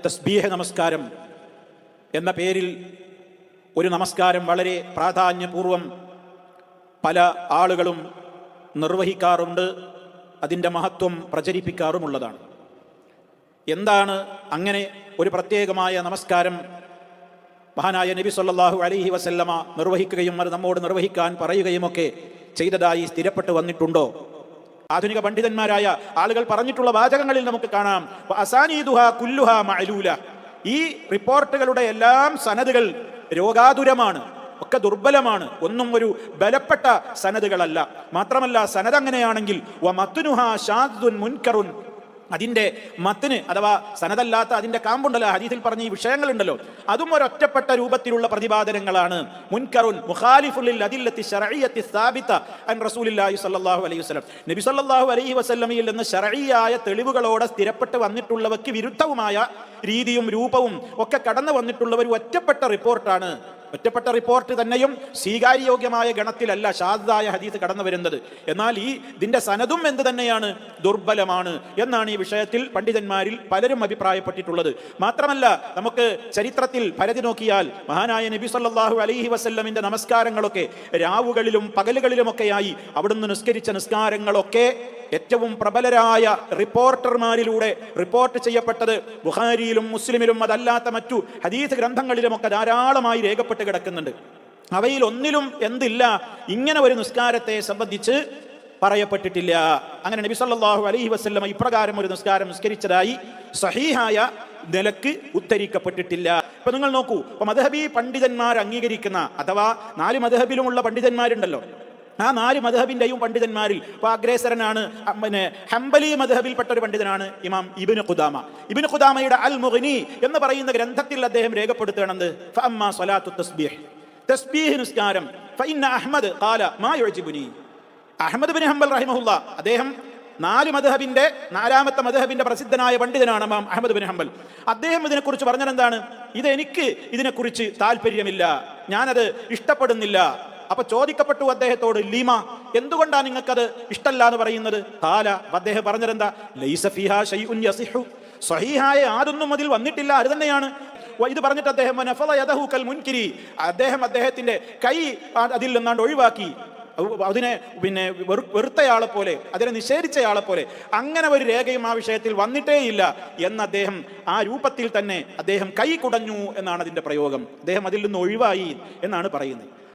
തസ്ബീഹ് നമസ്കാരം എന്ന പേരിൽ ഒരു നമസ്കാരം വളരെ പ്രാധാന്യപൂർവം പല ആളുകളും നിർവഹിക്കാറുണ്ട്, അതിൻ്റെ മഹത്വം പ്രചരിപ്പിക്കാറുമുള്ളതാണ്. എന്താണ് അങ്ങനെ ഒരു പ്രത്യേകമായ നമസ്കാരം മഹാനായ നബി സല്ലല്ലാഹു അലൈഹി വസല്ലമ നിർവഹിക്കുകയും അത് നമ്മോട് നിർവഹിക്കാൻ പറയുകയുമൊക്കെ ചെയ്തതായി സ്ഥിരപ്പെട്ടു വന്നിട്ടുണ്ടോ? ആധുനിക പണ്ഡിതന്മാരായ ആളുകൾ പറഞ്ഞിട്ടുള്ള വാചകങ്ങളിൽ നമുക്ക് കാണാം, അസാനീദുഹാ കുല്ലുഹാ മഅലൂല. ഈ റിപ്പോർട്ടുകളുടെ എല്ലാം സനദുകൾ രോഗാതുരമാണ്, ഒക്കെ ദുർബലമാണ്, ഒന്നും ഒരു ബലപ്പെട്ട സനദുകളല്ല. മാത്രമല്ല സനദ് അങ്ങനെയാണെങ്കിൽ വമത്നുഹാ ഷാദുൻ മുൻകറുൻ, അതിൻ്റെ മത്തിന് അഥവാ സനദല്ലാത്ത അതിൻ്റെ കാമ്പുണ്ടല്ലോ, ഹദീസിൽ പറഞ്ഞ ഈ വിഷയങ്ങളുണ്ടല്ലോ, അതും ഒരൊറ്റപ്പെട്ട രൂപത്തിലുള്ള പ്രതിപാദനങ്ങളാണ്. മുൻകറുൻ മുഖാലിഫുൽ ലിൽ അദില്ലത്തി ശർഇയ്യത്തി സാബിത അൻ റസൂലില്ലാഹി സ്വല്ലല്ലാഹു അലൈഹി വസല്ലം, നബി സല്ലല്ലാഹു അലൈഹി വസല്ലമയിൽ നിന്ന് ശർഇയായ തെളിവുകളോടെ സ്ഥിരപ്പെട്ട് വന്നിട്ടുള്ളവയ്ക്ക് വിരുദ്ധവുമായ രീതിയും രൂപവും ഒക്കെ കടന്നു വന്നിട്ടുള്ള ഒരു ഒറ്റപ്പെട്ട റിപ്പോർട്ടാണ്. ഒറ്റപ്പെട്ട റിപ്പോർട്ട് തന്നെയും സ്വീകാര്യോഗ്യമായ ഗണത്തിലല്ല ഷാദായ ഹദീസ് കടന്നു വരുന്നത്. എന്നാൽ ഇതിന്റെ സനദും എന്ത് തന്നെയാണ്, ദുർബലമാണ് എന്നാണ് ഈ വിഷയത്തിൽ പണ്ഡിതന്മാരിൽ പലരും അഭിപ്രായപ്പെട്ടിട്ടുള്ളത്. മാത്രമല്ല നമുക്ക് ചരിത്രത്തിൽ പരതി നോക്കിയാൽ മഹാനായ നബി സല്ലല്ലാഹു അലൈഹി വസല്ലമിന്റെ നമസ്കാരങ്ങളൊക്കെ രാവുകളിലും പകലുകളിലുമൊക്കെയായി അവിടുന്ന് നിസ്കരിച്ച നിസ്കാരങ്ങളൊക്കെ ഏറ്റവും പ്രബലരായ റിപ്പോർട്ടർമാരിലൂടെ റിപ്പോർട്ട് ചെയ്യപ്പെട്ടത് ബുഖാരിയിലും മുസ്ലിമിലും അതല്ലാത്ത മറ്റു ഹദീസ് ഗ്രന്ഥങ്ങളിലുമൊക്കെ ധാരാളമായി രേഖപ്പെട്ട് കിടക്കുന്നുണ്ട്. അവയിൽ ഒന്നിലും എന്തില്ല, ഇങ്ങനെ ഒരു നിസ്കാരത്തെ സംബന്ധിച്ച് പറയപ്പെട്ടിട്ടില്ല. അങ്ങനെ നബി സല്ലല്ലാഹു അലൈഹി വസല്ലം ഇപ്രകാരം ഒരു നിസ്കാരം നിസ്കരിച്ചതായി സഹീഹായ നിലക്ക് ഉദ്ധരിക്കപ്പെട്ടിട്ടില്ല. ഇപ്പൊ നിങ്ങൾ നോക്കൂ, ഇപ്പൊ മദ്ഹബി പണ്ഡിതന്മാർ അംഗീകരിക്കുന്ന അഥവാ 4 മദ്ഹബിലുമുള്ള പണ്ഡിതന്മാരുണ്ടല്ലോ, ആ 4 മദ്ഹബിന്റെയും പണ്ഡിതന്മാരിൽ ഇപ്പൊ അഗ്രേസരനാണ് ഹംബലി മദ്ഹബിൽപ്പെട്ട ഒരു പണ്ഡിതനാണ് ഇമാം ഇബ്നു ഖുദാമ. ഇബ്നു ഖുദാമയുടെ അൽ മുഗ്നി എന്ന് പറയുന്ന ഗ്രന്ഥത്തിൽ അദ്ദേഹം രേഖപ്പെടുത്തുകയാണെന്ന് ഫഅമ്മാ സ്വലാത്തു തസ്ബീഹ്, തസ്ബീഹ് നിസ്കാരം, ഫഇന്ന അഹ്മദ് ഖാല മാ യുഅ്ജിബുനി. അഹ്മദ് ബിൻ ഹംബൽ റഹിമഹുല്ലാ, അദ്ദേഹം 4 മദ്ഹബിന്റെ 4ാമത്തെ മദ്ഹബിന്റെ പ്രസിദ്ധനായ പണ്ഡിതനാണ് ഇമാം അഹ്മദ് ബിൻ ഹംബൽ. അദ്ദേഹം ഇതിനെക്കുറിച്ച് പറഞ്ഞത് എന്താണ്, എനിക്ക് ഇതിനെക്കുറിച്ച് താല്പര്യമില്ല, ഞാനത് ഇഷ്ടപ്പെടുന്നില്ല. അപ്പൊ ചോദിക്കപ്പെട്ടു അദ്ദേഹത്തോട്, ലീമ, എന്തുകൊണ്ടാണ് നിങ്ങൾക്കത് ഇഷ്ടല്ല എന്ന് പറയുന്നത്? കാല, അദ്ദേഹം പറഞ്ഞതെന്താ, ലൈസ ഫീഹാ ശൈഉൻ യസിഹു, സ്വഹീഹായ യാതൊന്നും അതിൽ വന്നിട്ടില്ല, അത് തന്നെയാണ്. ഇത് പറഞ്ഞിട്ട് അദ്ദേഹം നഫള യദഹു കൽ മുൻകിരി, അദ്ദേഹത്തിന്റെ കൈ അതിൽ നിന്നാണ്ട് ഒഴിവാക്കി, അതിനെ വെറുത്തയാളെ പോലെ, അതിനെ നിഷേധിച്ചയാളെ പോലെ, അങ്ങനെ ഒരു രേഖയും ആ വിഷയത്തിൽ വന്നിട്ടേയില്ല എന്ന് അദ്ദേഹം ആ രൂപത്തിൽ തന്നെ അദ്ദേഹം കൈ കുടഞ്ഞു എന്നാണ് അതിന്റെ പ്രയോഗം. അദ്ദേഹം അതിൽ നിന്ന് ഒഴിവായി എന്നാണ് പറയുന്നത്.